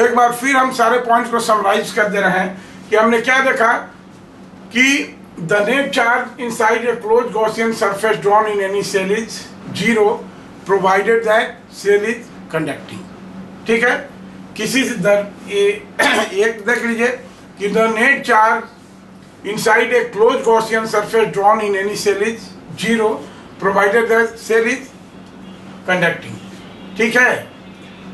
एक बार फिर हम सारे पॉइंट्स को समराइज कर दे रहे हैं कि हमने क्या देखा कि the net charge inside a close Gaussian surface drawn in any shell is 0 provided that shell is conducting. ठीक है, किसी से एक देख लीजिए कि the net charge inside a close Gaussian surface drawn in any shell is 0 provided that shell is conducting. ठीक है,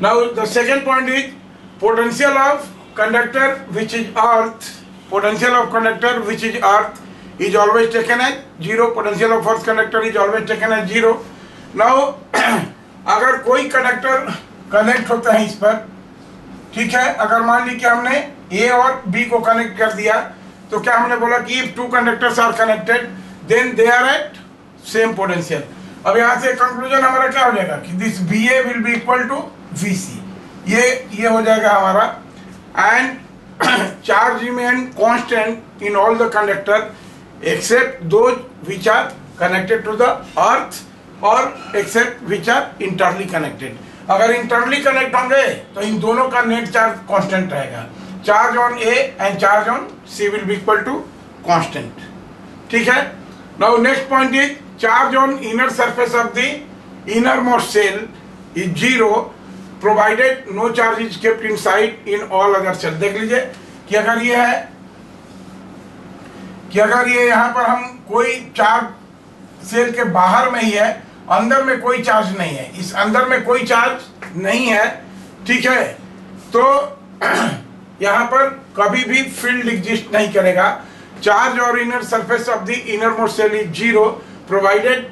now the second point is potential of conductor which is earth, potential of conductor which is earth is always taken as 0, potential of earth conductor is always taken as 0. now अगर कोई conductor connect होता है इस पर, ठीक है, अगर मान ली कि हमने A और B को कनेक्ट कर दिया तो क्या हमने बोला कि if two conductors are connected then they are at same potential। अब यहाँ से कंक्लूजन हमारा क्या हो जाएगा कि this BA will be equal to VC, ये हो जाएगा हमारा। And charge remain constant in all the conductor except those which are connected to the earth और except which are internally connected. अगर इंटरली कनेक्ट होंगे तो इन दोनों का नेट चार्ज कांस्टेंट रहेगा। Charge on A and charge on C will be equal to constant. ठीक है, now next point is charge on inner surface of the innermost shell is 0 provided no charge is kept inside in all other shell. देख लीजिए कि अगर ये है कि अगर ये यहाँ पर हम कोई चार्ज सेल के बाहर में ही है, अंदर में कोई चार्ज नहीं है, इस अंदर में कोई चार्ज नहीं है, ठीक है, तो यहाँ पर कभी भी फील्ड एग्जिस्ट नहीं करेगा। चार्ज और inner surface of the innermost shell is 0 provided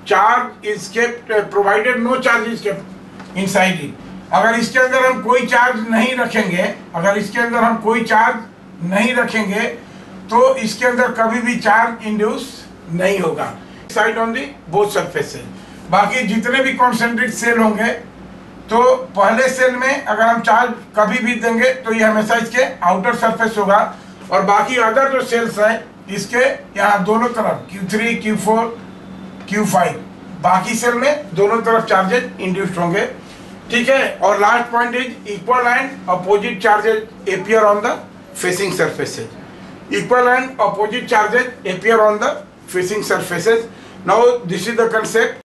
charge is kept provided no charge is kept inside it. अगर इसके अंदर हम कोई चार्ज नहीं रखेंगे, अगर इसके अंदर हम कोई चार्ज नहीं रखेंगे तो इसके अंदर कभी भी चार्ज इंड्यूस नहीं होगा side on the both surfaces. बाकी जितने भी कॉन्सेंट्रिक सेल होंगे तो पहले सेल में अगर हम चार्ज कभी भी देंगे तो ये हमेशा इसके आउटर सरफेस होगा, और बाकी अदर जो सेल्स हैं इसके यहाँ दोनों तरफ Q3, Q4, Q5 बाकी सेल में दोनों तरफ चार्जेस इंड्यूस्ड होंगे। ठीक है, और last point is equal and opposite charges appear on the facing surfaces. Equal and opposite charges appear on the facing surfaces. Now this is the concept.